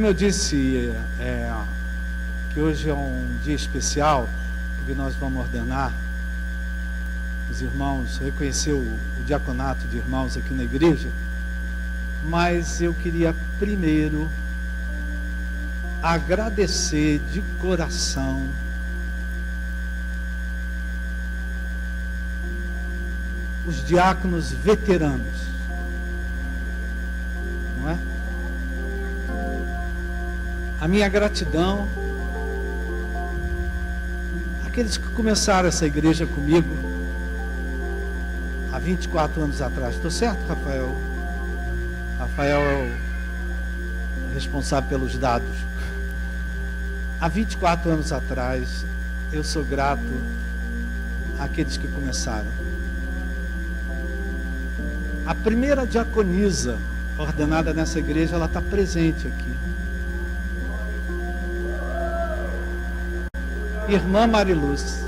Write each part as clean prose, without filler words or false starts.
Como eu disse, que hoje é um dia especial, porque nós vamos ordenar os irmãos, reconhecer o diaconato de irmãos aqui na igreja, mas eu queria primeiro agradecer de coração os diáconos veteranos, não é? A minha gratidão àqueles que começaram essa igreja comigo há 24 anos atrás. Estou certo, Rafael? Rafael é o responsável pelos dados. Há 24 anos atrás, eu sou grato àqueles que começaram. A primeira diaconisa ordenada nessa igreja, ela está presente aqui. Irmã Mariluz.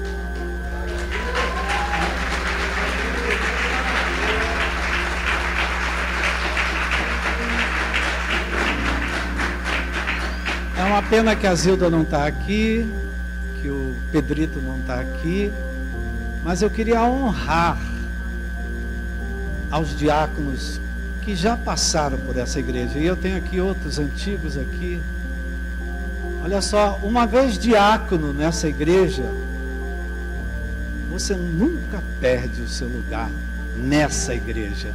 É uma pena que a Zilda não está aqui, que o Pedrito não está aqui, mas eu queria honrar aos diáconos que já passaram por essa igreja. E eu tenho aqui outros antigos aqui. Olha só, uma vez diácono nessa igreja, você nunca perde o seu lugar nessa igreja.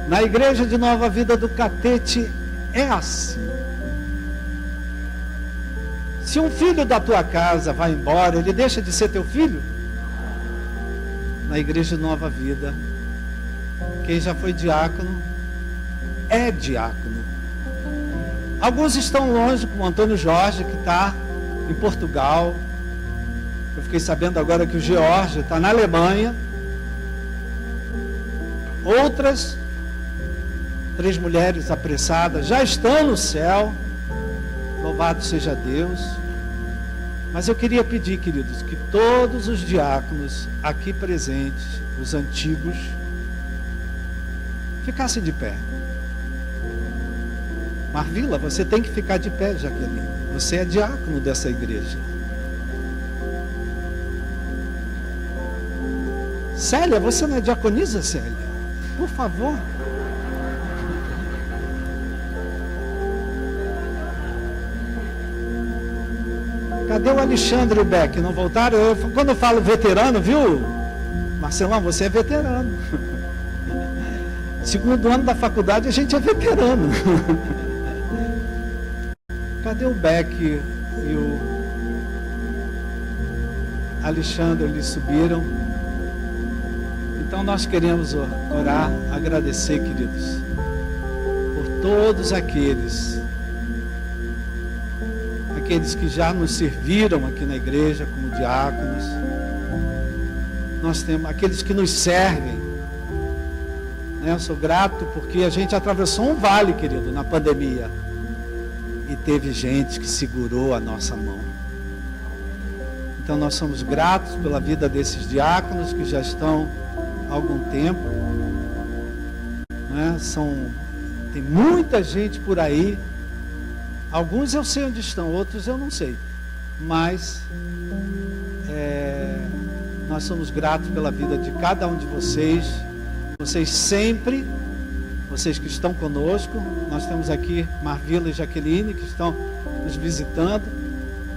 Na igreja de Nova Vida do Catete é assim. Se um filho da tua casa vai embora, ele deixa de ser teu filho? Na igreja de Nova Vida, quem já foi diácono é diácono. Alguns estão longe, como o Antônio Jorge, que está em Portugal. Eu fiquei sabendo agora que o George está na Alemanha. Outras 3 mulheres apressadas já estão no céu. Louvado seja Deus. Mas eu queria pedir, queridos, que todos os diáconos aqui presentes, os antigos, ficassem de pé. Marvila, você tem que ficar de pé, Jaqueline. Você é diácono dessa igreja. Célia, você não é diaconisa, Célia? Por favor. Cadê o Alexandre e o Beck? Não voltaram? Quando eu falo veterano, viu? Marcelão, você é veterano. Segundo ano da faculdade, a gente é veterano. Cadê o Beck e o Alexandre? Eles subiram. Então nós queremos orar, agradecer, queridos, por todos aqueles que já nos serviram aqui na igreja como diáconos. Nós temos aqueles que nos servem, né? Eu sou grato porque a gente atravessou um vale, querido, na pandemia, e teve gente que segurou a nossa mão. Então nós somos gratos pela vida desses diáconos que já estão há algum tempo, né? Tem muita gente por aí. Alguns eu sei onde estão, outros eu não sei. Mas nós somos gratos pela vida de cada um de vocês. Vocês sempre, vocês que estão conosco. Nós temos aqui Marvila e Jaqueline que estão nos visitando,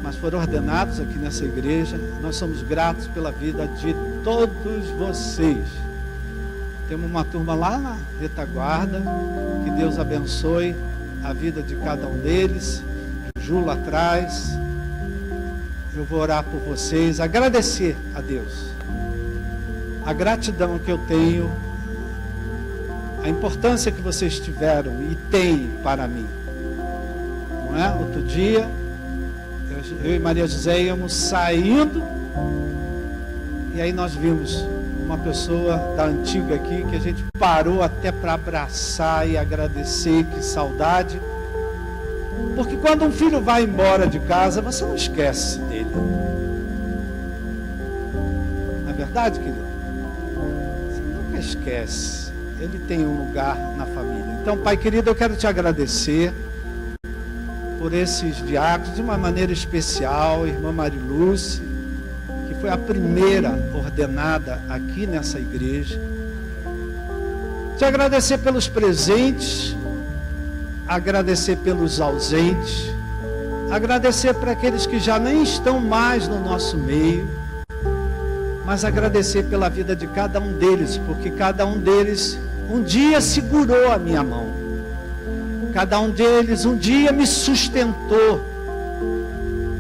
mas foram ordenados aqui nessa igreja. Nós somos gratos pela vida de todos vocês. Temos uma turma lá na retaguarda. Que Deus abençoe a vida de cada um deles. Ju lá atrás. Eu vou orar por vocês, agradecer a Deus a gratidão que eu tenho, a importância que vocês tiveram e têm para mim, não é? Outro dia eu e Maria José íamos saindo, e aí nós vimos uma pessoa da antiga aqui, que a gente parou até para abraçar e agradecer. Que saudade. Porque quando um filho vai embora de casa, você não esquece dele. Não é verdade, querido? Você nunca esquece. Ele tem um lugar na família. Então, Pai querido, eu quero te agradecer por esses diáconos, de uma maneira especial, irmã Marilúcia, que foi a primeira ordenada aqui nessa igreja. Te agradecer pelos presentes, agradecer pelos ausentes, agradecer para aqueles que já nem estão mais no nosso meio, mas agradecer pela vida de cada um deles, porque cada um deles um dia segurou a minha mão, cada um deles um dia me sustentou,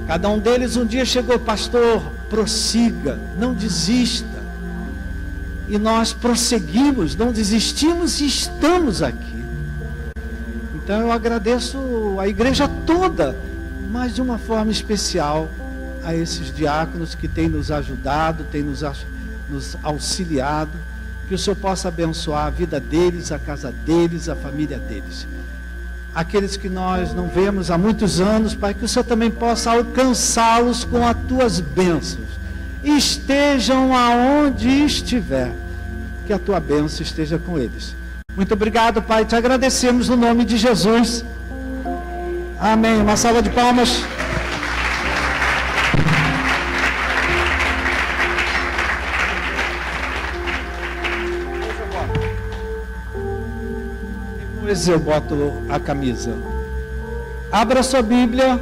cada um deles um dia chegou: pastor, prossiga, não desista. E nós prosseguimos, não desistimos e estamos aqui. Então eu agradeço a igreja toda, mas de uma forma especial a esses diáconos que têm nos ajudado, têm nos auxiliado. Que o Senhor possa abençoar a vida deles, a casa deles, a família deles. Aqueles que nós não vemos há muitos anos, Pai, que o Senhor também possa alcançá-los com as tuas bênçãos. Estejam aonde estiver, que a tua bênção esteja com eles. Muito obrigado, Pai, te agradecemos no nome de Jesus. Amém. Uma salva de palmas. Depois eu boto a camisa. Abra sua Bíblia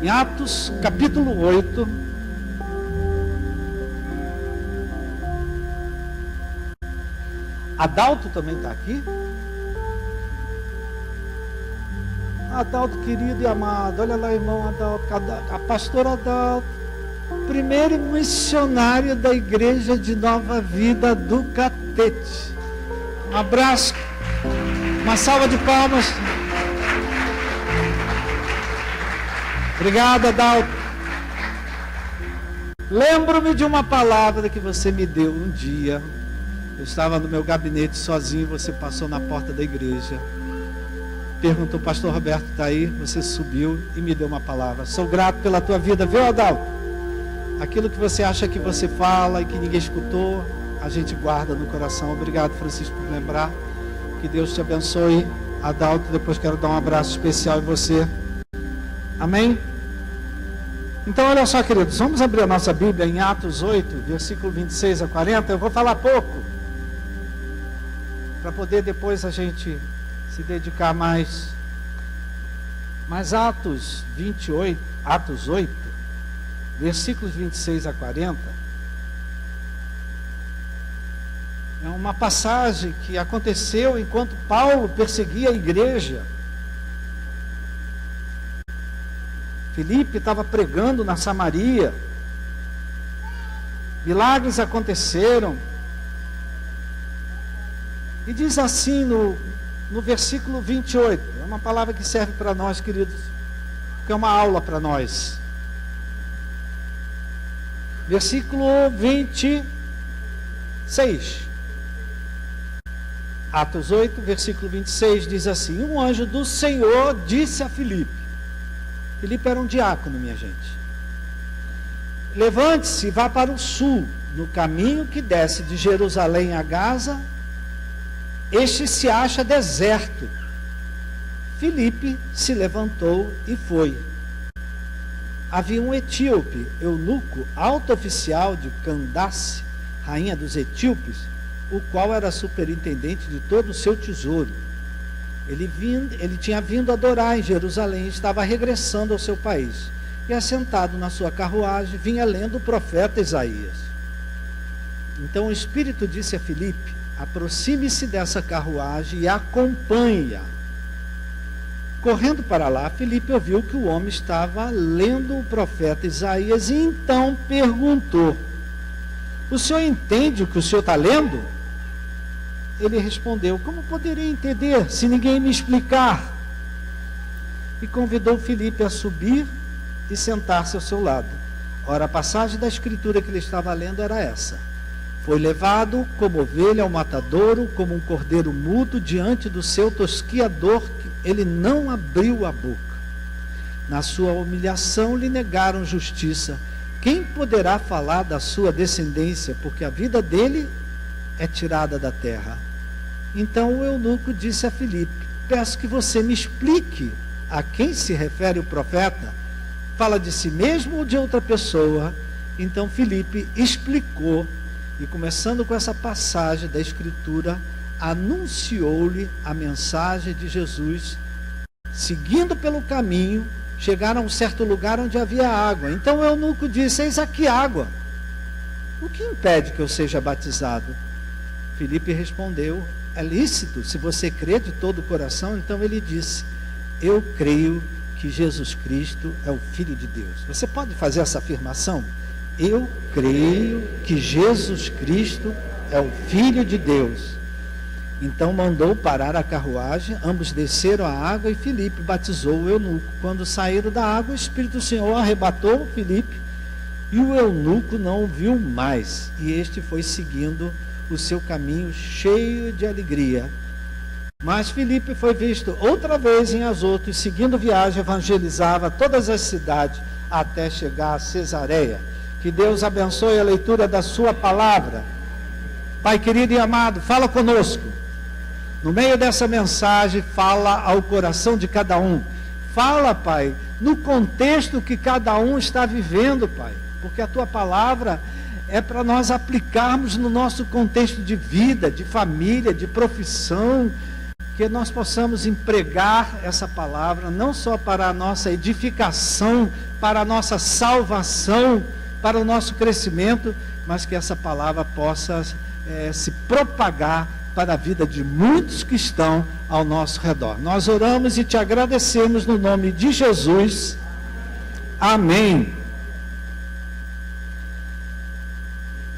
em Atos capítulo 8. Adalto também está aqui? Adalto querido e amado, olha lá, irmão Adalto, a pastora Adalto, primeiro missionário da igreja de Nova Vida do Catete. Um abraço, uma salva de palmas. Obrigado, Adalto. Lembro-me de uma palavra que você me deu um dia. Eu estava no meu gabinete sozinho, você passou na porta da igreja, perguntou: pastor Roberto está aí? Você subiu e me deu uma palavra. Sou grato pela tua vida, viu, Adalto? Aquilo que você acha que você fala e que ninguém escutou, a gente guarda no coração. Obrigado, Francisco, por lembrar. Que Deus te abençoe. Adalto, depois quero dar um abraço especial em você. Amém? Então olha só, queridos, vamos abrir a nossa Bíblia em Atos 8, versículo 26 a 40. Eu vou falar pouco, para poder depois a gente se dedicar mais. Mas Atos 8, versículos 26 a 40, é uma passagem que aconteceu enquanto Paulo perseguia a igreja. Filipe estava pregando na Samaria, milagres aconteceram, e diz assim no versículo 28, é uma palavra que serve para nós, queridos, que é uma aula para nós. Versículo 26, Atos 8, versículo 26, diz assim: um anjo do Senhor disse a Filipe. Filipe era um diácono, minha gente. Levante-se e vá para o sul, no caminho que desce de Jerusalém a Gaza. Este se acha deserto. Filipe se levantou e foi. Havia um etíope, eunuco, alto oficial de Candace, rainha dos etíopes, o qual era superintendente de todo o seu tesouro. Ele tinha vindo adorar em Jerusalém e estava regressando ao seu país. E assentado na sua carruagem, vinha lendo o profeta Isaías. Então o Espírito disse a Filipe: aproxime-se dessa carruagem e acompanhe-a. Correndo para lá, Filipe ouviu que o homem estava lendo o profeta Isaías e então perguntou: o senhor entende o que o senhor está lendo? Ele respondeu: como poderia entender se ninguém me explicar? E convidou Filipe a subir e sentar-se ao seu lado. Ora, a passagem da escritura que ele estava lendo era essa: foi levado como ovelha ao matadouro, como um cordeiro mudo diante do seu tosquiador, que ele não abriu a boca. Na sua humilhação lhe negaram justiça. Quem poderá falar da sua descendência, porque a vida dele é tirada da terra? Então o eunuco disse a Filipe: peço que você me explique a quem se refere o profeta. Fala de si mesmo ou de outra pessoa? Então Filipe explicou, e começando com essa passagem da Escritura, anunciou-lhe a mensagem de Jesus. Seguindo pelo caminho, chegaram a um certo lugar onde havia água. Então o eunuco disse: eis aqui água. O que impede que eu seja batizado? Filipe respondeu: é lícito, se você crê de todo o coração. Então ele disse: eu creio que Jesus Cristo é o Filho de Deus. Você pode fazer essa afirmação? Eu creio que Jesus Cristo é o Filho de Deus. Então mandou parar a carruagem, ambos desceram a água e Filipe batizou o eunuco. Quando saíram da água, o Espírito do Senhor arrebatou Filipe e o eunuco não o viu mais. E este foi seguindo o seu caminho cheio de alegria. Mas Filipe foi visto outra vez em Azoto e, seguindo viagem, evangelizava todas as cidades até chegar a Cesareia. Que Deus abençoe a leitura da sua palavra. Pai querido e amado, fala conosco. No meio dessa mensagem, fala ao coração de cada um. Fala, Pai, no contexto que cada um está vivendo, Pai. Porque a tua palavra é para nós aplicarmos no nosso contexto de vida, de família, de profissão, que nós possamos empregar essa palavra não só para a nossa edificação, para a nossa salvação, para o nosso crescimento, mas que essa palavra possa se propagar para a vida de muitos que estão ao nosso redor. Nós oramos e te agradecemos no nome de Jesus. Amém.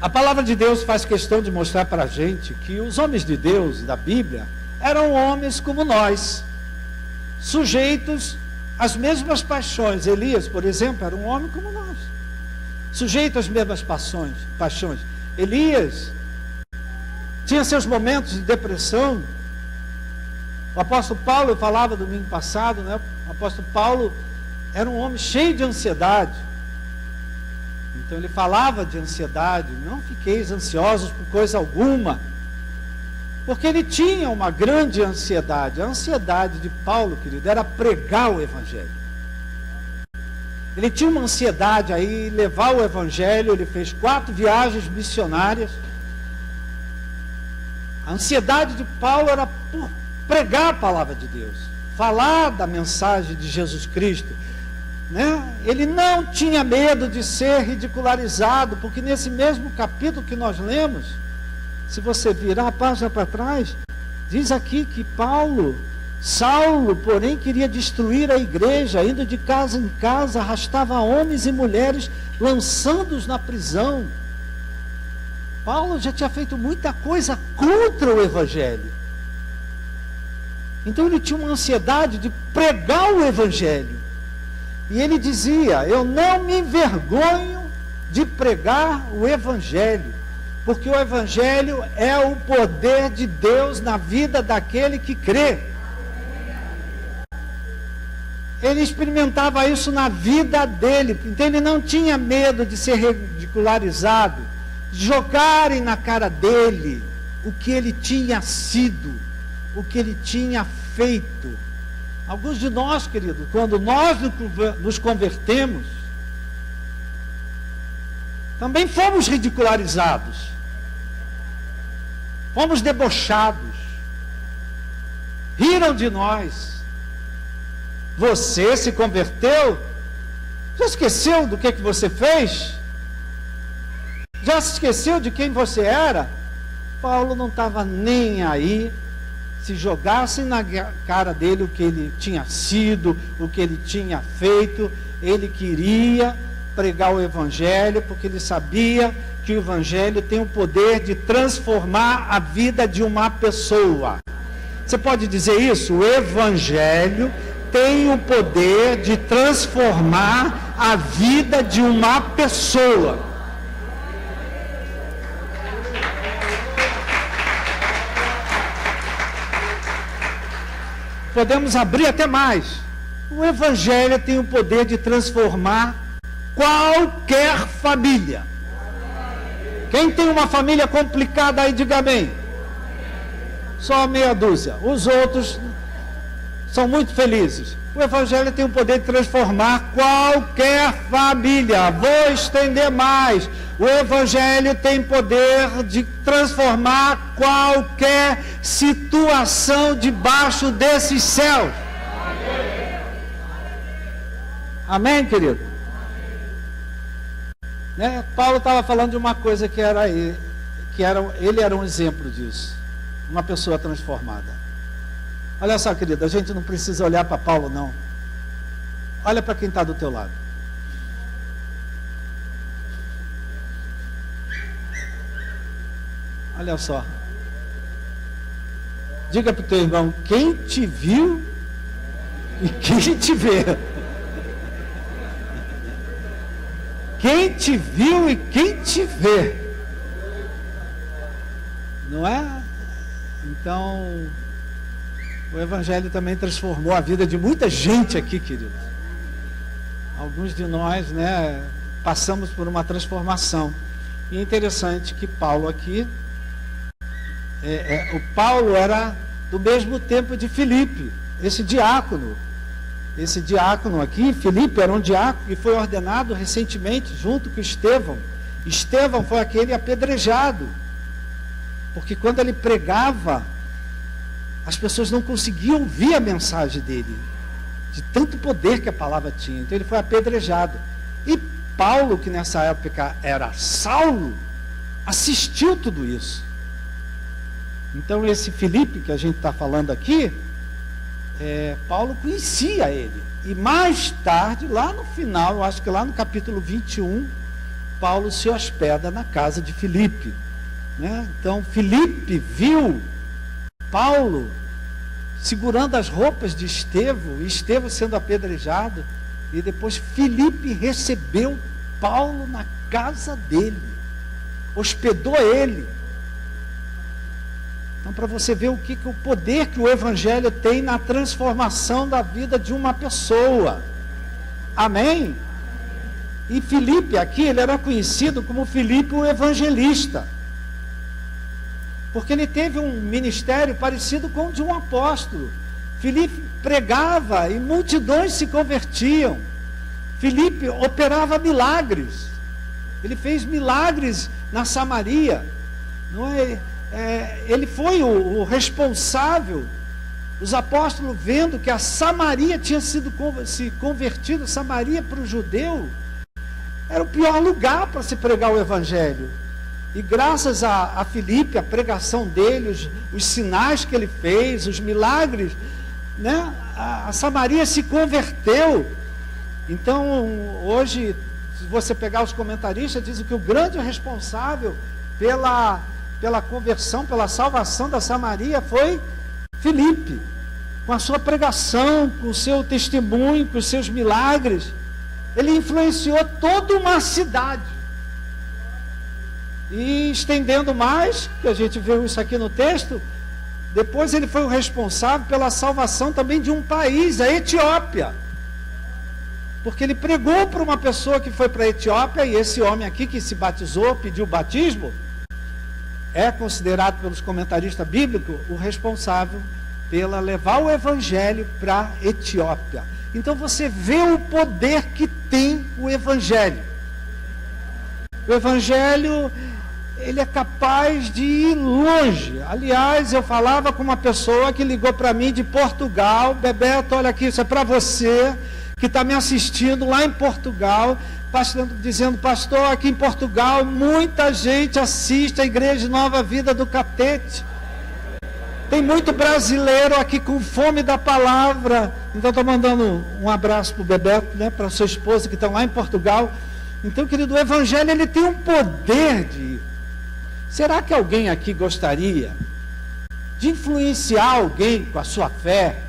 A palavra de Deus faz questão de mostrar para a gente que os homens de Deus da Bíblia eram homens como nós, sujeitos às mesmas paixões. Elias, por exemplo, era um homem como nós, sujeito às mesmas paixões. Elias tinha seus momentos de depressão. O apóstolo Paulo, eu falava domingo passado, né? O apóstolo Paulo era um homem cheio de ansiedade. Então ele falava de ansiedade: não fiqueis ansiosos por coisa alguma. Porque ele tinha uma grande ansiedade. A ansiedade de Paulo, querido, era pregar o Evangelho. Ele tinha uma ansiedade aí, levar o Evangelho. Ele fez 4 viagens missionárias. A ansiedade de Paulo era por pregar a palavra de Deus, falar da mensagem de Jesus Cristo, né? Ele não tinha medo de ser ridicularizado, porque nesse mesmo capítulo que nós lemos, se você virar a página para trás, diz aqui que Saulo, porém, queria destruir a igreja, indo de casa em casa, arrastava homens e mulheres, lançando-os na prisão. Paulo já tinha feito muita coisa contra o Evangelho. Então ele tinha uma ansiedade de pregar o Evangelho. E ele dizia: eu não me envergonho de pregar o Evangelho, porque o Evangelho é o poder de Deus na vida daquele que crê. Ele experimentava isso na vida dele. Então ele não tinha medo de ser ridicularizado, de jogarem na cara dele o que ele tinha sido, o que ele tinha feito. Alguns de nós, querido, quando nós nos convertemos, também fomos ridicularizados, fomos debochados, riram de nós. Você se converteu? Já esqueceu do que você fez? Já se esqueceu de quem você era? Paulo não estava nem aí. Se jogassem na cara dele o que ele tinha sido, o que ele tinha feito, ele queria pregar o Evangelho, porque ele sabia que o Evangelho tem o poder de transformar a vida de uma pessoa. Você pode dizer isso? O Evangelho tem o poder de transformar a vida de uma pessoa. Podemos abrir até mais. O Evangelho tem o poder de transformar qualquer família. Quem tem uma família complicada aí, diga amém. Só meia dúzia. Os outros são muito felizes. O Evangelho tem o poder de transformar qualquer família. Vou estender mais. O Evangelho tem poder de transformar qualquer situação debaixo desses céus. Amém, querido? Né? Paulo estava falando de uma coisa que ele era um exemplo disso. Uma pessoa transformada. Olha só, querido, a gente não precisa olhar para Paulo, não. Olha para quem está do teu lado. Olha só. Diga para o teu irmão, quem te viu e quem te vê. Quem te viu e quem te vê. Não é? Então, o Evangelho também transformou a vida de muita gente aqui, querido. Alguns de nós, né, passamos por uma transformação. E é interessante que Paulo aqui, o Paulo era do mesmo tempo de Filipe, esse diácono. Esse diácono aqui, Filipe, era um diácono que foi ordenado recentemente, junto com Estevão. Estevão foi aquele apedrejado. Porque quando ele pregava, as pessoas não conseguiam ouvir a mensagem dele, de tanto poder que a palavra tinha. Então ele foi apedrejado. E Paulo, que nessa época era Saulo, assistiu tudo isso. Então esse Filipe que a gente está falando aqui, Paulo conhecia ele. E mais tarde, lá no final, eu acho que lá no capítulo 21, Paulo se hospeda na casa de Filipe. Né? Então Filipe viu Paulo segurando as roupas de Estevão, e Estevão sendo apedrejado, e depois Filipe recebeu Paulo na casa dele, hospedou ele. Então, para você ver o poder que o Evangelho tem na transformação da vida de uma pessoa. Amém? E Filipe aqui, ele era conhecido como Filipe o evangelista. Porque ele teve um ministério parecido com o de um apóstolo. Filipe pregava e multidões se convertiam. Filipe operava milagres. Ele fez milagres na Samaria. Não é? Ele foi o responsável. Os apóstolos, vendo que a Samaria tinha se convertido, Samaria para o judeu era o pior lugar para se pregar o Evangelho. E graças a Filipe, a pregação dele, os sinais que ele fez, os milagres, né, a Samaria se converteu. Então, hoje, se você pegar os comentaristas, dizem que o grande responsável pela conversão, pela salvação da Samaria foi Filipe, com a sua pregação, com o seu testemunho, com os seus milagres. Ele influenciou toda uma cidade. E estendendo mais, que a gente viu isso aqui no texto, depois ele foi o responsável pela salvação também de um país, a Etiópia. Porque ele pregou para uma pessoa que foi para a Etiópia, e esse homem aqui que se batizou, pediu batismo, é considerado pelos comentaristas bíblicos o responsável pela levar o Evangelho para a Etiópia. Então você vê o poder que tem o Evangelho. O Evangelho, ele é capaz de ir longe. Aliás, eu falava com uma pessoa que ligou para mim de Portugal. Bebeto, olha aqui, isso é para você que está me assistindo lá em Portugal, dizendo: pastor, aqui em Portugal muita gente assiste a Igreja Nova Vida do Catete. Tem muito brasileiro aqui com fome da palavra. Então estou mandando um abraço para o Bebeto, né, para sua esposa que estão lá em Portugal. Então, querido, o Evangelho, ele tem um poder de... Será que alguém aqui gostaria de influenciar alguém com a sua fé,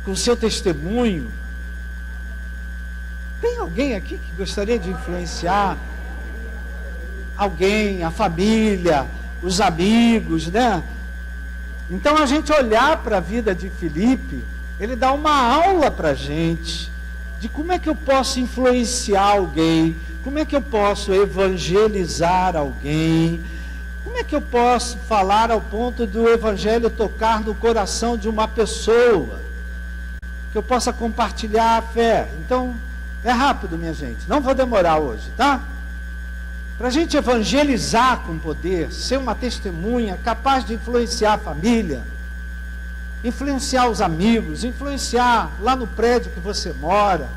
com o seu testemunho? Tem alguém aqui que gostaria de influenciar alguém, a família, os amigos, né? Então, a gente olhar para a vida de Filipe, ele dá uma aula para a gente de como é que eu posso influenciar alguém, como é que eu posso evangelizar alguém, Como é que eu posso falar ao ponto do evangelho tocar no coração de uma pessoa? Que eu possa compartilhar a fé. Então, é rápido, minha gente. Não vou demorar hoje, tá? Para a gente evangelizar com poder, ser uma testemunha capaz de influenciar a família, influenciar os amigos, influenciar lá no prédio que você mora,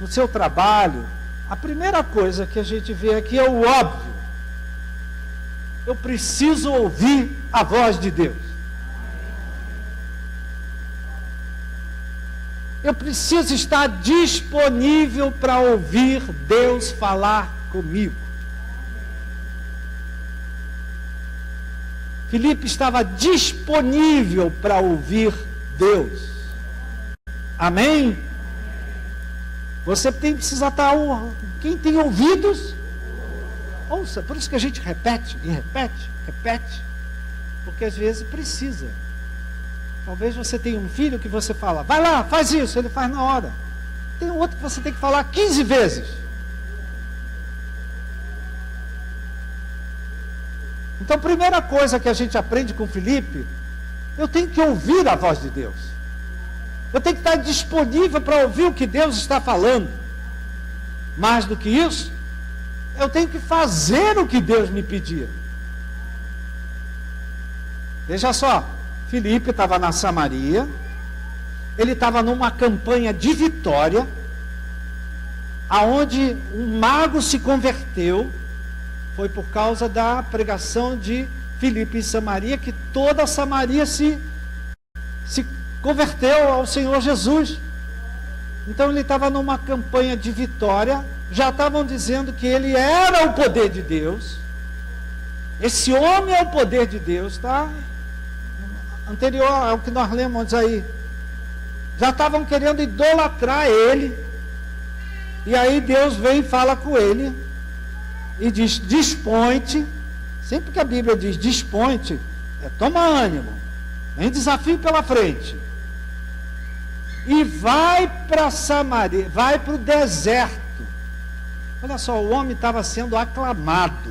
no seu trabalho. A primeira coisa que a gente vê aqui é o óbvio. Eu preciso ouvir a voz de Deus. Eu preciso estar disponível para ouvir Deus falar comigo. Filipe estava disponível para ouvir Deus. Amém? Você precisa estar... Quem tem ouvidos, ouça. Por isso que a gente repete e repete. Porque às vezes precisa. Talvez você tenha um filho que você fala, vai lá, faz isso, ele faz na hora. Tem outro que você tem que falar 15 vezes. Então, a primeira coisa que a gente aprende com Filipe, eu tenho que ouvir a voz de Deus. Eu tenho que estar disponível para ouvir o que Deus está falando. Mais do que isso, eu tenho que fazer o que Deus me pedir. Veja só, Filipe estava na Samaria, ele estava numa campanha de vitória, aonde um mago se converteu. Foi por causa da pregação de Filipe em Samaria que toda a Samaria se converteu ao Senhor Jesus. Então ele estava numa campanha de vitória, já estavam dizendo que ele era o poder de Deus. Esse homem é o poder de Deus, tá? Anterior ao que nós lemos aí. Já estavam querendo idolatrar ele. E aí Deus vem e fala com ele e diz, dispõe-te. Sempre que a Bíblia diz dispõe-te, toma ânimo, vem desafio pela frente. E vai para Samaria, vai para o deserto. Olha só, o homem estava sendo aclamado,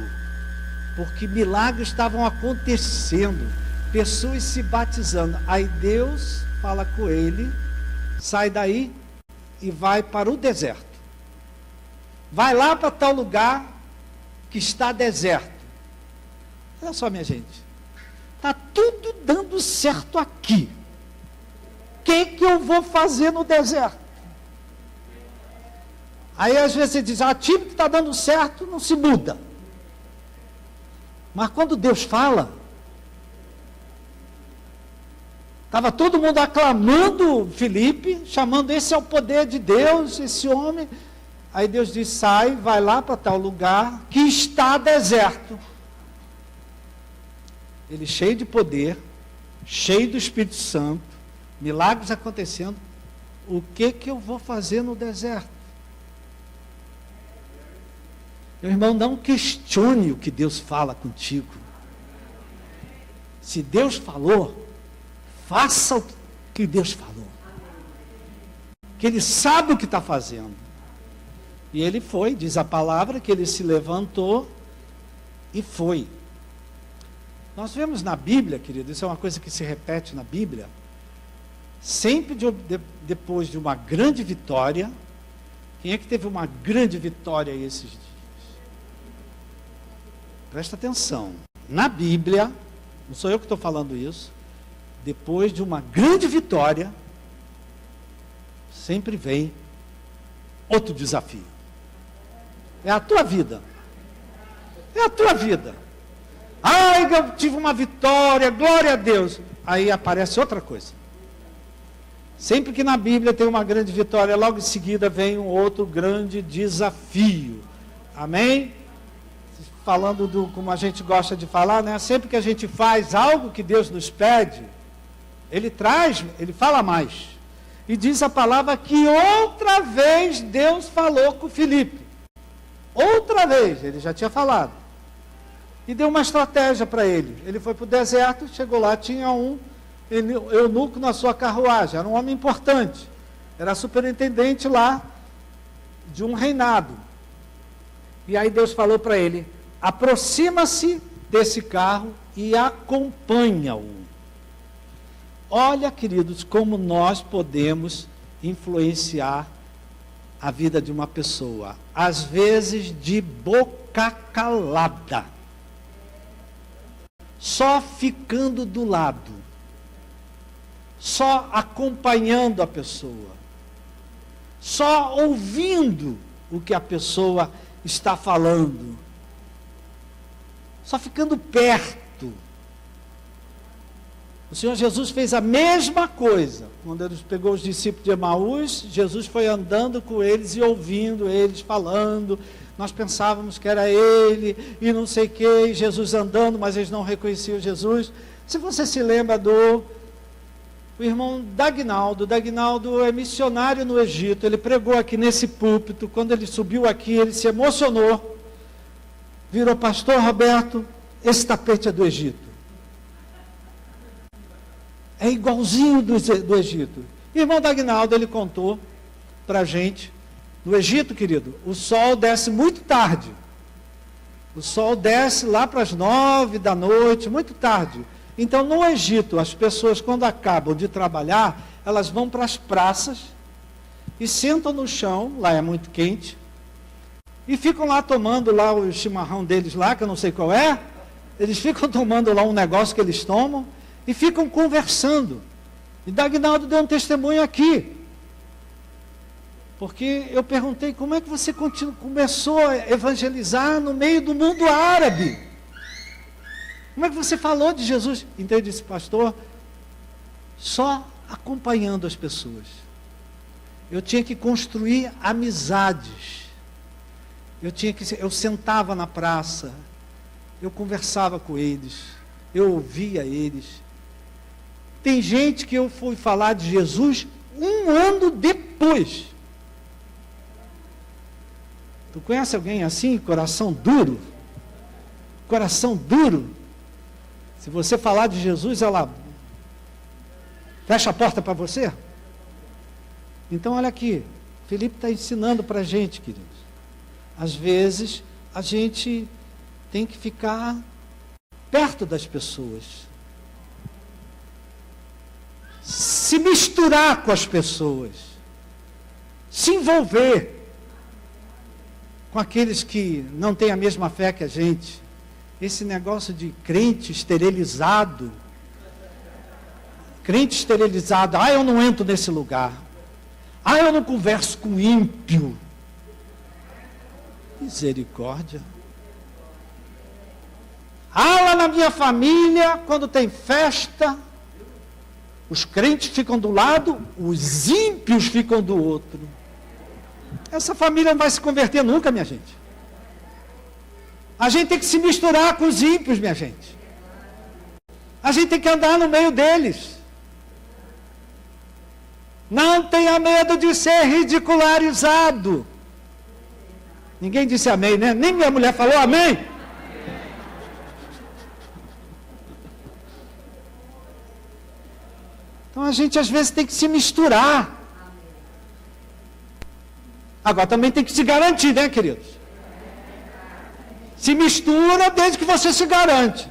porque milagres estavam acontecendo, pessoas se batizando. Aí Deus fala com ele, sai daí e vai para o deserto. Vai lá para tal lugar que está deserto. Olha só, minha gente, está tudo dando certo aqui. O que eu vou fazer no deserto? Aí às vezes você diz, time que está dando certo não se muda. Mas quando Deus fala, estava todo mundo aclamando Filipe, chamando esse é o poder de Deus, esse homem. Aí Deus diz, sai, vai lá para tal lugar que está deserto. Ele cheio de poder, cheio do Espírito Santo, milagres acontecendo. O que eu vou fazer no deserto? Meu irmão, não questione o que Deus fala contigo. Se Deus falou, faça o que Deus falou. Que Ele sabe o que está fazendo. E ele foi, diz a palavra, que ele se levantou e foi. Nós vemos na Bíblia, querido, isso é uma coisa que se repete na Bíblia, sempre depois de uma grande vitória. Quem é que teve uma grande vitória esses dias? Presta atenção, na Bíblia, não sou eu que estou falando isso, depois de uma grande vitória, sempre vem outro desafio. É a tua vida. É a tua vida. Ai, eu tive uma vitória, glória a Deus. Aí aparece outra coisa. Sempre que na Bíblia tem uma grande vitória, logo em seguida vem um outro grande desafio. Amém? Falando como a gente gosta de falar, né? Sempre que a gente faz algo que Deus nos pede, Ele fala mais. E diz a palavra que outra vez Deus falou com Filipe. Outra vez, ele já tinha falado. E deu uma estratégia para ele. Ele foi para o deserto, chegou lá, tinha um eunuco na sua carruagem. Era um homem importante. Era superintendente lá de um reinado. E aí Deus falou para ele, aproxima-se desse carro e acompanha-o. Olha, queridos, como nós podemos influenciar a vida de uma pessoa, às vezes de boca calada, só ficando do lado, só acompanhando a pessoa, só ouvindo o que a pessoa está falando, só ficando perto. O Senhor Jesus fez a mesma coisa. Quando ele pegou os discípulos de Emaús, Jesus foi andando com eles e ouvindo eles falando. Nós pensávamos que era ele e não sei o que, e Jesus andando, mas eles não reconheciam Jesus. Se você se lembra do irmão Dagnaldo é missionário no Egito, ele pregou aqui nesse púlpito. Quando ele subiu aqui, ele se emocionou, virou: pastor Roberto, esse tapete é do Egito. É igualzinho do Egito. Irmão Dagnaldo, ele contou para a gente, no Egito, querido, o sol desce muito tarde. O sol desce lá para as 9 da noite, muito tarde. Então, no Egito, as pessoas, quando acabam de trabalhar, elas vão para as praças e sentam no chão, lá é muito quente, e ficam lá tomando lá o chimarrão deles lá, que eu não sei qual é. Eles ficam tomando lá um negócio que eles tomam, e ficam conversando. E Dagnaldo deu um testemunho aqui. Porque eu perguntei: como é que você começou a evangelizar no meio do mundo árabe? Como é que você falou de Jesus? Então ele disse: pastor, só acompanhando as pessoas. Eu tinha que construir amizades. Eu sentava na praça, eu conversava com eles, eu ouvia eles. Tem gente que eu fui falar de Jesus 1 ano depois. Tu conhece alguém assim, coração duro? Coração duro. Se você falar de Jesus, ela fecha a porta para você. Então olha aqui, Felipe está ensinando para a gente, queridos. Às vezes a gente tem que ficar perto das pessoas, se misturar com as pessoas, se envolver com aqueles que não têm a mesma fé que a gente. Esse negócio de crente esterilizado, eu não entro nesse lugar, eu não converso com ímpio. Misericórdia. Lá na minha família, quando tem festa, os crentes ficam do lado, os ímpios ficam do outro. Essa família não vai se converter nunca, minha gente. A gente tem que se misturar com os ímpios, minha gente. A gente tem que andar no meio deles. Não tenha medo de ser ridicularizado. Ninguém disse amém, né? Nem minha mulher falou amém. Então a gente às vezes tem que se misturar. Agora também tem que se garantir, né, queridos? Se mistura desde que você se garante.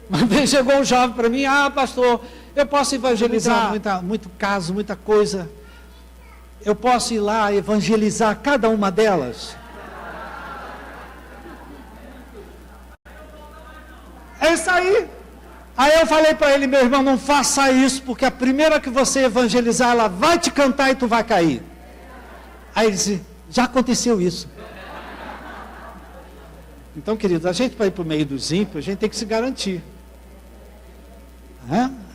Uma vez chegou um jovem para mim: pastor, eu posso evangelizar? Muito caso, muita coisa. Eu posso ir lá evangelizar cada uma delas? É isso aí. Aí eu falei para ele: meu irmão, não faça isso, porque a primeira que você evangelizar, ela vai te cantar e tu vai cair. Aí ele disse: já aconteceu isso. Então, queridos, a gente para ir para o meio dos ímpios, a gente tem que se garantir.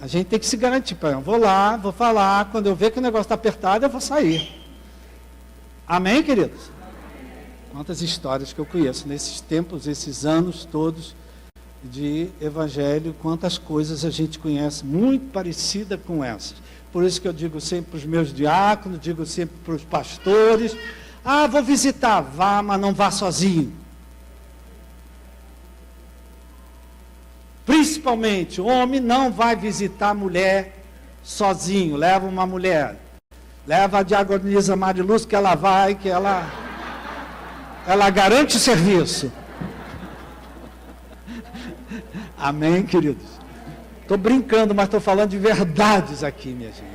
A gente tem que se garantir. Eu vou lá, vou falar, quando eu ver que o negócio está apertado, eu vou sair. Amém, queridos? Quantas histórias que eu conheço nesses tempos, esses anos todos de evangelho, quantas coisas a gente conhece muito parecida com essas. Por isso que eu digo sempre para os meus diáconos, digo sempre para os pastores: vou visitar. Vá, mas não vá sozinho. Principalmente, o homem não vai visitar a mulher sozinho, leva uma mulher. Leva a diaconisa Mariluz que ela vai, que ela garante serviço. Amém, queridos? Estou brincando, mas estou falando de verdades aqui, minha gente.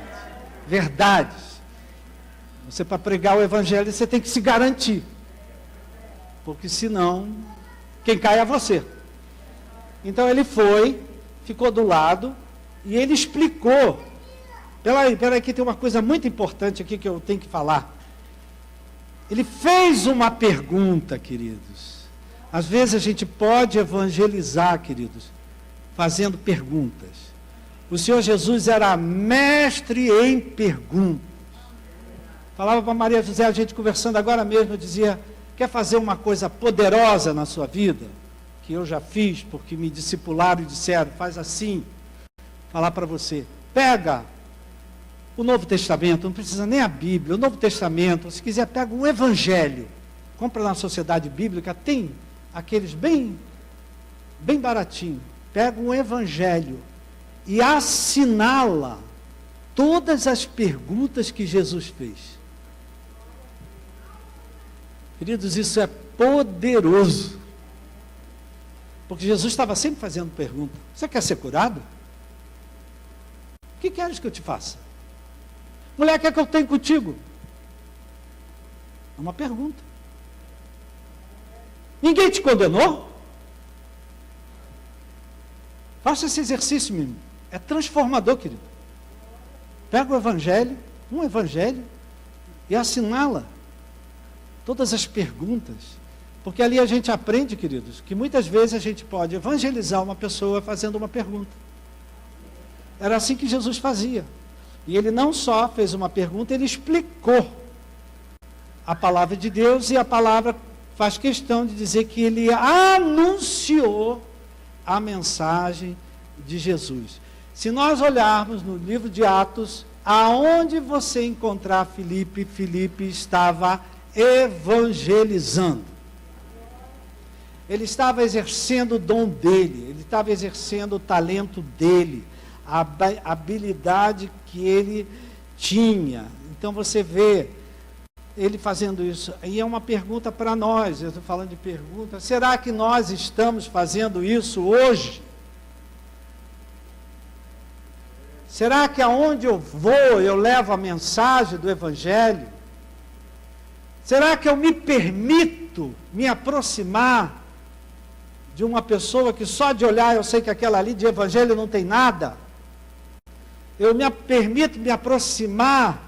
Verdades. Você, para pregar o evangelho, você tem que se garantir. Porque senão, quem cai é você. Então ele foi, ficou do lado, e ele explicou. Peraí, que tem uma coisa muito importante aqui que eu tenho que falar. Ele fez uma pergunta, queridos. Às vezes a gente pode evangelizar, queridos, fazendo perguntas. O Senhor Jesus era mestre em perguntas. Falava para Maria José, a gente conversando agora mesmo, eu dizia, quer fazer uma coisa poderosa na sua vida? Que eu já fiz, porque me discipularam e disseram, faz assim. Falar para você, pega o Novo Testamento, não precisa nem a Bíblia, o Novo Testamento, se quiser pega um Evangelho, compra na Sociedade Bíblica, tem aqueles bem baratinho, pega um Evangelho e assinala todas as perguntas que Jesus fez. Queridos, isso é poderoso, porque Jesus estava sempre fazendo pergunta. Você quer ser curado? O que queres que eu te faça? Mulher, o que é que eu tenho contigo? É uma pergunta. Ninguém te condenou? Faça esse exercício, menino. É transformador, querido. Pega o Evangelho, um Evangelho, e assinala todas as perguntas. Porque ali a gente aprende, queridos, que muitas vezes a gente pode evangelizar uma pessoa fazendo uma pergunta. Era assim que Jesus fazia. E ele não só fez uma pergunta, ele explicou a palavra de Deus, e a palavra faz questão de dizer que ele anunciou a mensagem de Jesus. Se nós olharmos no livro de Atos, aonde você encontrar Filipe, Filipe estava evangelizando. Ele estava exercendo o dom dele, ele estava exercendo o talento dele, a habilidade que ele tinha. Então você vê ele fazendo isso. E é uma pergunta para nós, eu estou falando de pergunta, será que nós estamos fazendo isso hoje? Será que aonde eu vou, eu levo a mensagem do Evangelho? Será que eu me permito me aproximar de uma pessoa que só de olhar eu sei que aquela ali de Evangelho não tem nada? Eu me permito me aproximar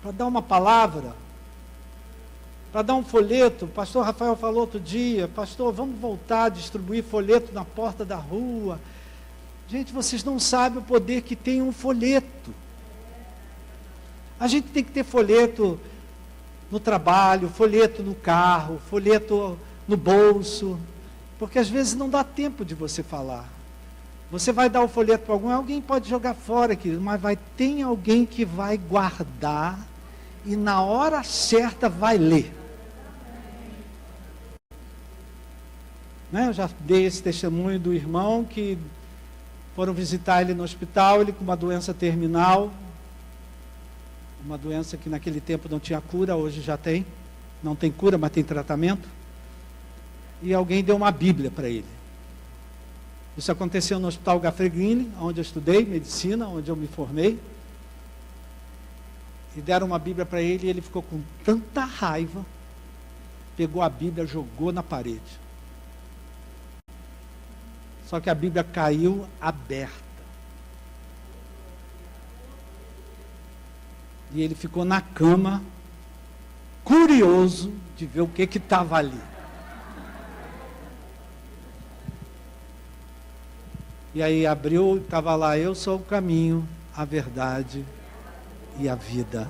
para dar uma palavra, para dar um folheto. O pastor Rafael falou outro dia, pastor, vamos voltar a distribuir folheto na porta da rua. Gente, vocês não sabem o poder que tem um folheto. A gente tem que ter folheto no trabalho, folheto no carro, folheto no bolso, porque às vezes não dá tempo de você falar. Você vai dar o folheto para alguém pode jogar fora, querido, mas tem alguém que vai guardar e na hora certa vai ler. Né? Eu já dei esse testemunho do irmão que foram visitar ele no hospital, ele com uma doença terminal, uma doença que naquele tempo não tinha cura, hoje já tem. Não tem cura, mas tem tratamento. E alguém deu uma Bíblia para ele. Isso aconteceu no Hospital Gaffregini, onde eu estudei medicina, onde eu me formei. E deram uma Bíblia para ele e ele ficou com tanta raiva, pegou a Bíblia, jogou na parede. Só que a Bíblia caiu aberta. E ele ficou na cama, curioso de ver o que estava ali. E aí abriu, estava lá, eu sou o caminho, a verdade e a vida.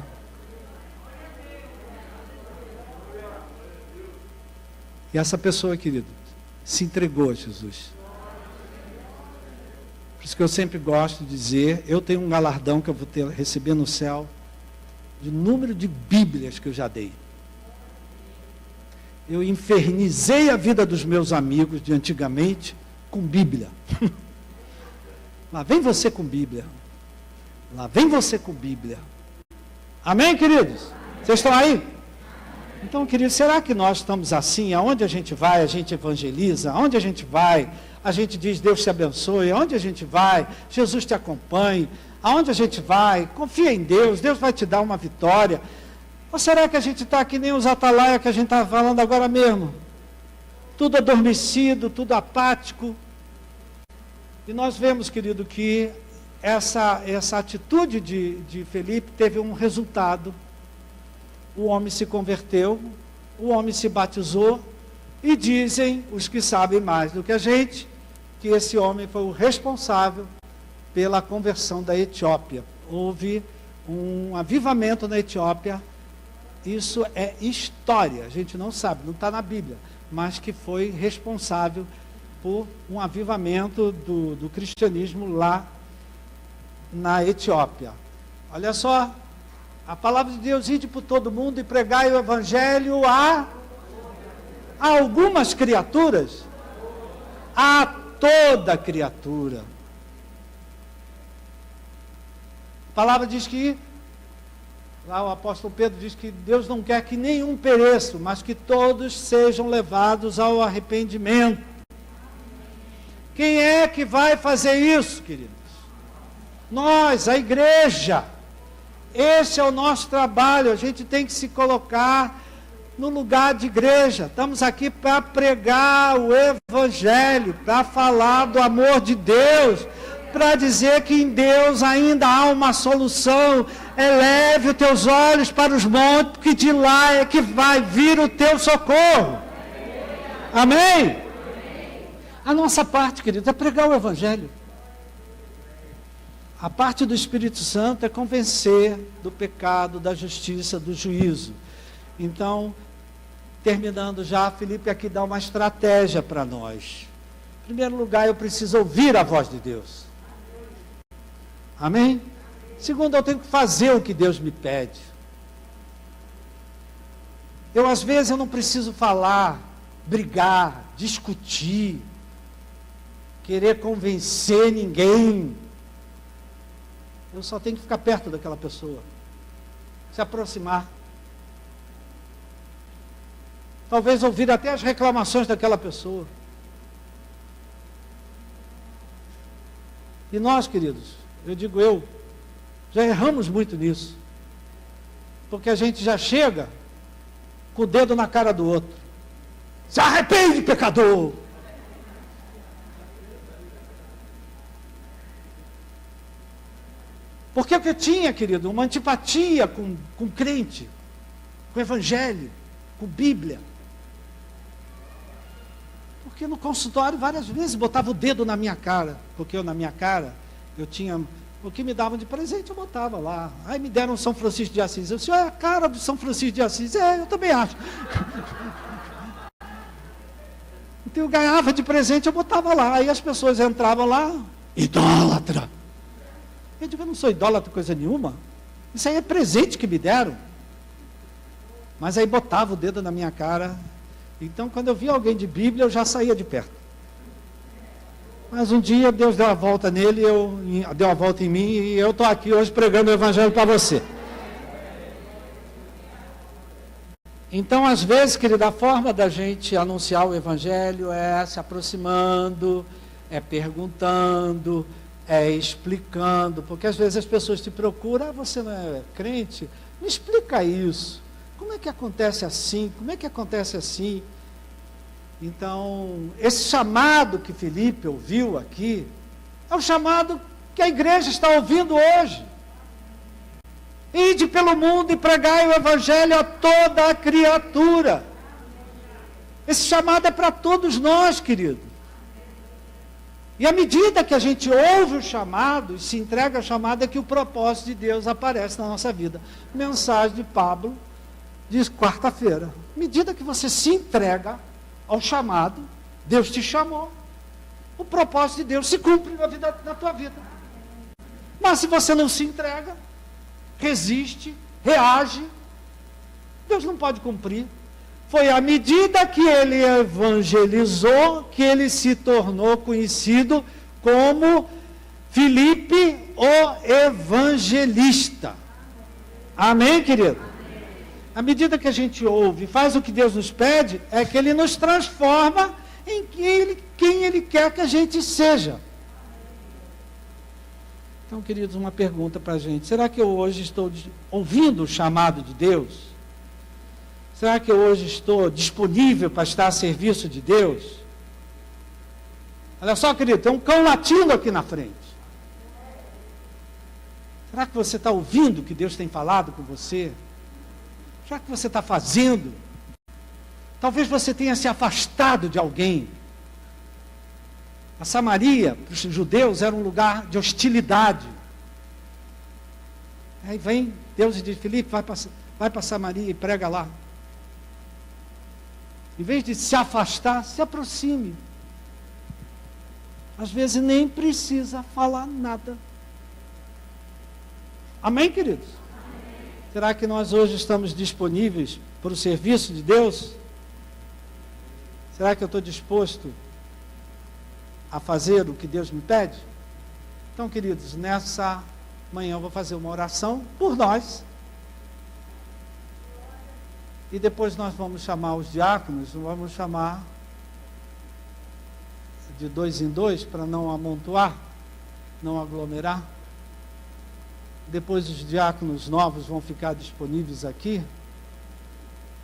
E essa pessoa, querido, se entregou a Jesus. Por isso que eu sempre gosto de dizer, eu tenho um galardão que eu vou receber no céu, de número de Bíblias que eu já dei. Eu infernizei a vida dos meus amigos de antigamente com Bíblia. Lá vem você com Bíblia. Lá vem você com Bíblia. Amém, queridos? Vocês estão aí? Então, queridos, será que nós estamos assim? Aonde a gente vai, a gente evangeliza? Aonde a gente vai, a gente diz Deus te abençoe? Aonde a gente vai, Jesus te acompanhe? Aonde a gente vai, confia em Deus, Deus vai te dar uma vitória. Ou será que a gente está que nem os atalaia que a gente está falando agora mesmo? Tudo adormecido, tudo apático. E nós vemos, querido, que essa atitude de Felipe teve um resultado. O homem se converteu, o homem se batizou, e dizem os que sabem mais do que a gente, que esse homem foi o responsável pela conversão da Etiópia. Houve um avivamento na Etiópia. Isso é história, a gente não sabe, não está na Bíblia, mas que foi responsável por um avivamento do cristianismo lá na Etiópia. Olha só, a palavra de Deus: ide por todo mundo e pregai o evangelho a algumas criaturas, a toda criatura. A palavra diz que, lá o apóstolo Pedro diz que Deus não quer que nenhum pereça, mas que todos sejam levados ao arrependimento. Quem é que vai fazer isso, queridos? Nós, a igreja. Esse é o nosso trabalho. A gente tem que se colocar no lugar de igreja. Estamos aqui para pregar o evangelho, para falar do amor de Deus, para dizer que em Deus ainda há uma solução. Eleve os teus olhos para os montes, porque de lá é que vai vir o teu socorro. Amém? A nossa parte, querido, é pregar o evangelho. A parte do Espírito Santo é convencer do pecado, da justiça, do juízo. Então, terminando já, Felipe aqui dá uma estratégia para nós. Em primeiro lugar, eu preciso ouvir a voz de Deus. Amém? Segundo, eu tenho que fazer o que Deus me pede. Às vezes, eu não preciso falar, brigar, discutir, querer convencer ninguém. Eu só tenho que ficar perto daquela pessoa, se aproximar. Talvez ouvir até as reclamações daquela pessoa. E nós, queridos, já erramos muito nisso. Porque a gente já chega com o dedo na cara do outro. Se arrepende, pecador! Porque eu tinha, querido, uma antipatia com crente, com evangelho, com Bíblia. Porque no consultório várias vezes botava o dedo na minha cara, porque na minha cara eu tinha, o que me davam de presente eu botava lá. Aí me deram São Francisco de Assis. Eu disse: é a cara do São Francisco de Assis. Eu também acho. Então eu ganhava de presente, eu botava lá. Aí as pessoas entravam lá: idólatra. Eu digo: eu não sou idólatra coisa nenhuma. Isso aí é presente que me deram. Mas aí botava o dedo na minha cara. Então, quando eu via alguém de Bíblia, eu já saía de perto. Mas um dia Deus deu a volta nele, deu a volta em mim, e eu estou aqui hoje pregando o evangelho para você. Então, às vezes, querida, a forma da gente anunciar o evangelho é se aproximando, é perguntando, é explicando, porque às vezes as pessoas te procuram: você não é crente? Me explica isso. Como é que acontece assim? Como é que acontece assim? Então, esse chamado que Felipe ouviu aqui, é o chamado que a igreja está ouvindo hoje. Ide pelo mundo e pregai o evangelho a toda a criatura. Esse chamado é para todos nós, querido. E à medida que a gente ouve o chamado e se entrega ao chamado, é que o propósito de Deus aparece na nossa vida. Mensagem de Pablo, diz quarta-feira. À medida que você se entrega ao chamado, Deus te chamou. O propósito de Deus se cumpre na tua vida. Mas se você não se entrega, resiste, reage, Deus não pode cumprir. Foi à medida que ele evangelizou que ele se tornou conhecido como Filipe o Evangelista. Amém, querido? À medida que a gente ouve e faz o que Deus nos pede, é que Ele nos transforma em quem Ele quer que a gente seja. Então, queridos, uma pergunta para a gente. Será que eu hoje estou ouvindo o chamado de Deus? Será que eu hoje estou disponível para estar a serviço de Deus? Olha só, querido, tem um cão latindo aqui na frente. Será que você está ouvindo o que Deus tem falado com você? Será que você está fazendo? Talvez você tenha se afastado de alguém. A Samaria, para os judeus, era um lugar de hostilidade. Aí vem Deus e diz: Filipe, vai para Samaria e prega lá. Em vez de se afastar, se aproxime. Às vezes nem precisa falar nada. Amém, queridos? Amém. Será que nós hoje estamos disponíveis para o serviço de Deus? Será que eu estou disposto a fazer o que Deus me pede? Então, queridos, nessa manhã eu vou fazer uma oração por nós. E depois nós vamos chamar os diáconos, vamos chamar de 2 em 2 para não amontoar, não aglomerar. Depois os diáconos novos vão ficar disponíveis aqui.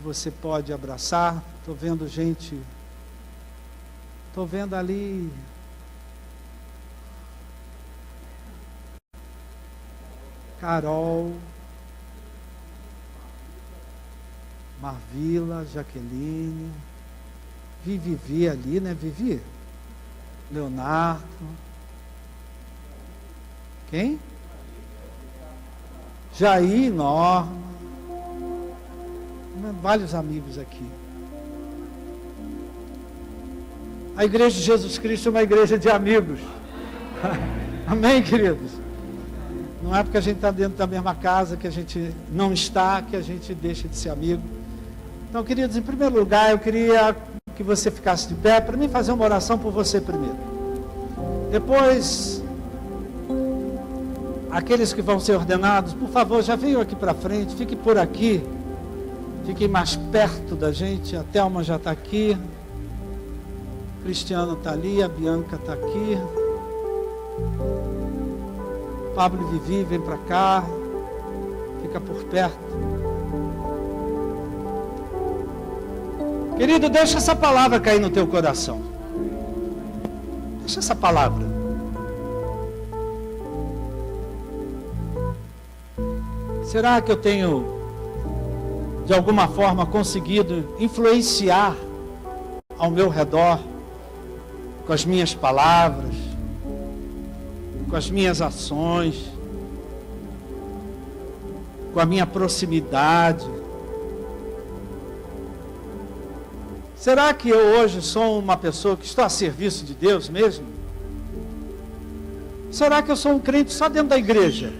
Você pode abraçar. Estou vendo gente, estou vendo ali Carol, Marvila, Jaqueline, Vivi ali, né, Vivi? Leonardo. Quem? Jair, Norma. Vários amigos aqui. A igreja de Jesus Cristo é uma igreja de amigos. Amém, queridos? Não é porque a gente está dentro da mesma casa que a gente não está, que a gente deixa de ser amigo. Então, queridos, em primeiro lugar, eu queria que você ficasse de pé para mim fazer uma oração por você primeiro. Depois, aqueles que vão ser ordenados, por favor, já venham aqui para frente, fique por aqui, fiquem mais perto da gente. A Thelma já está aqui, o Cristiano está ali, a Bianca está aqui, Pablo e Vivi, vem para cá, fica por perto. Querido, deixa essa palavra cair no teu coração. Deixa essa palavra. Será que eu tenho, de alguma forma, conseguido influenciar ao meu redor com as minhas palavras, com as minhas ações, com a minha proximidade? Será que eu hoje sou uma pessoa que estou a serviço de Deus mesmo? Será que eu sou um crente só dentro da igreja?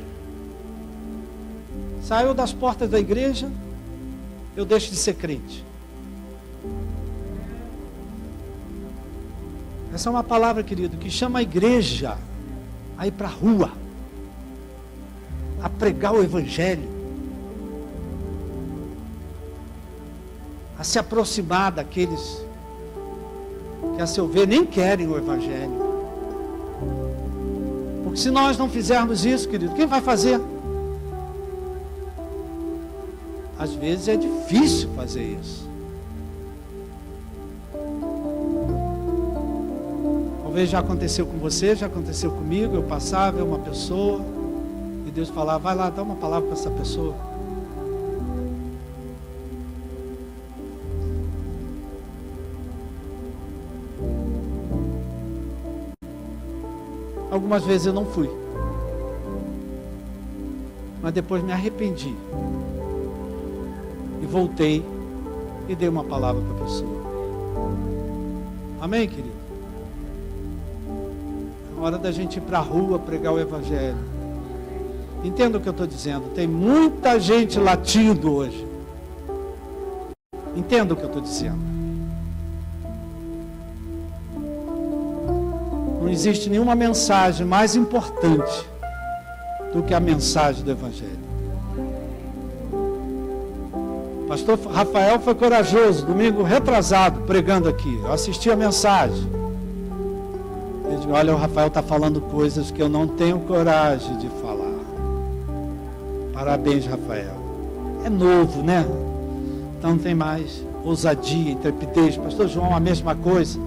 Saiu das portas da igreja, eu deixo de ser crente. Essa é uma palavra, querido, que chama a igreja a ir para a rua, a pregar o evangelho, a se aproximar daqueles que, a seu ver, nem querem o evangelho. Porque se nós não fizermos isso, querido, quem vai fazer? Às vezes é difícil fazer isso. Talvez já aconteceu com você, já aconteceu comigo. Eu passava, ver uma pessoa e Deus falava: vai lá, dá uma palavra para essa pessoa. Algumas vezes eu não fui, mas depois me arrependi e voltei e dei uma palavra para a pessoa. Amém, querido? É hora da gente ir para a rua pregar o evangelho. Entenda o que eu estou dizendo. Tem muita gente latindo hoje. Entenda o que eu estou dizendo. Não existe nenhuma mensagem mais importante do que a mensagem do evangelho. Pastor Rafael foi corajoso, domingo retrasado, pregando aqui. Eu assisti a mensagem. Ele disse, olha, o Rafael está falando coisas que eu não tenho coragem de falar. Parabéns, Rafael. É novo, né? Então tem mais ousadia, intrepidez. Pastor João, a mesma coisa.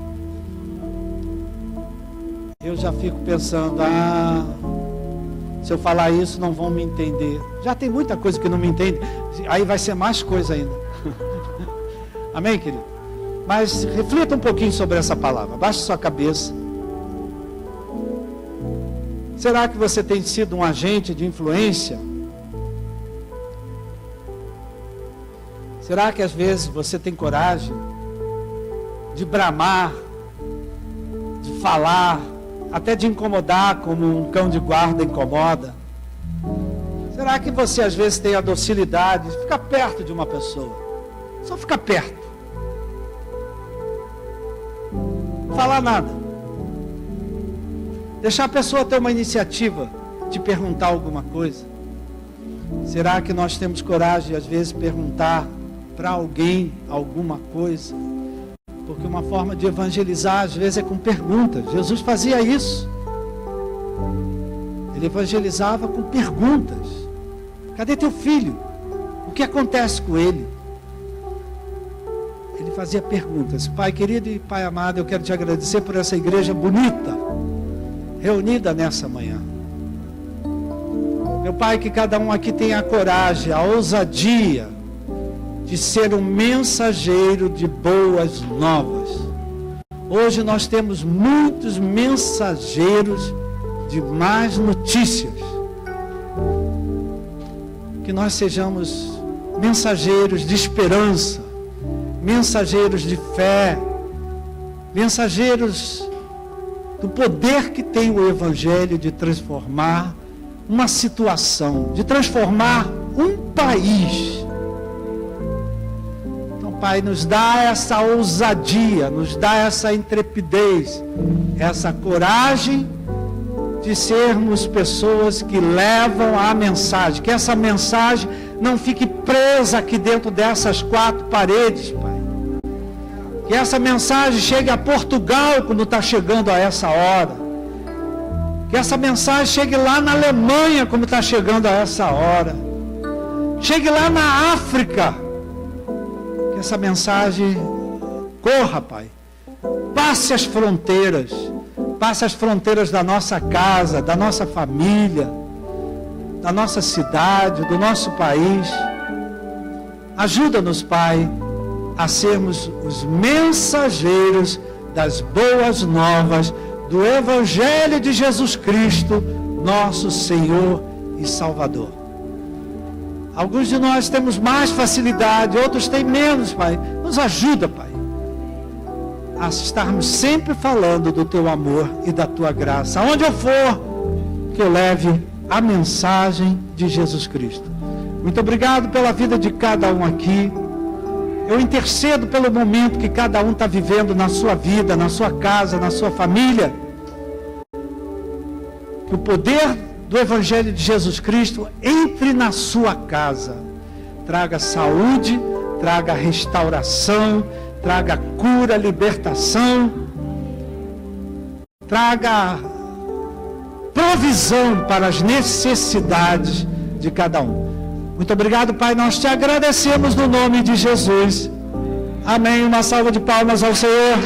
Eu já fico pensando, se eu falar isso não vão me entender. Já tem muita coisa que não me entende. Aí vai ser mais coisa ainda. Amém, querido? Mas reflita um pouquinho sobre essa palavra. Baixe sua cabeça. Será que você tem sido um agente de influência? Será que às vezes você tem coragem de bramar, de falar, até de incomodar, como um cão de guarda incomoda? Será que você às vezes tem a docilidade de ficar perto de uma pessoa? Só ficar perto. Não falar nada. Deixar a pessoa ter uma iniciativa de perguntar alguma coisa. Será que nós temos coragem de às vezes perguntar para alguém alguma coisa? Porque uma forma de evangelizar às vezes é com perguntas. Jesus fazia isso. Ele evangelizava com perguntas. Cadê teu filho? O que acontece com ele? Ele fazia perguntas. Pai querido e Pai amado, eu quero te agradecer por essa igreja bonita, reunida nessa manhã. Meu Pai, que cada um aqui tenha a coragem, a ousadia de ser um mensageiro de boas novas. Hoje nós temos muitos mensageiros de más notícias. Que nós sejamos mensageiros de esperança, mensageiros de fé, mensageiros do poder que tem o Evangelho de transformar uma situação, de transformar um país. Então, Pai, nos dá essa ousadia, nos dá essa intrepidez, essa coragem de sermos pessoas que levam a mensagem, que essa mensagem não fique presa aqui dentro dessas quatro paredes, Pai. Que essa mensagem chegue a Portugal quando está chegando a essa hora. Que essa mensagem chegue lá na Alemanha como está chegando a essa hora. Chegue lá na África. Que essa mensagem corra, Pai. Passe as fronteiras. Passe as fronteiras da nossa casa, da nossa família, da nossa cidade, do nosso país. Ajuda-nos, Pai, a sermos os mensageiros das boas novas do Evangelho de Jesus Cristo, nosso Senhor e Salvador. Alguns de nós temos mais facilidade, outros têm menos, Pai. Nos ajuda, Pai, a estarmos sempre falando do Teu amor e da Tua graça. Aonde eu for, que eu leve a mensagem de Jesus Cristo. Muito obrigado pela vida de cada um aqui. Eu intercedo pelo momento que cada um está vivendo na sua vida, na sua casa, na sua família. Que o poder do Evangelho de Jesus Cristo entre na sua casa. Traga saúde, traga restauração, traga cura, libertação. Traga provisão para as necessidades de cada um. Muito obrigado, Pai, nós te agradecemos no nome de Jesus. Amém. Uma salva de palmas ao Senhor.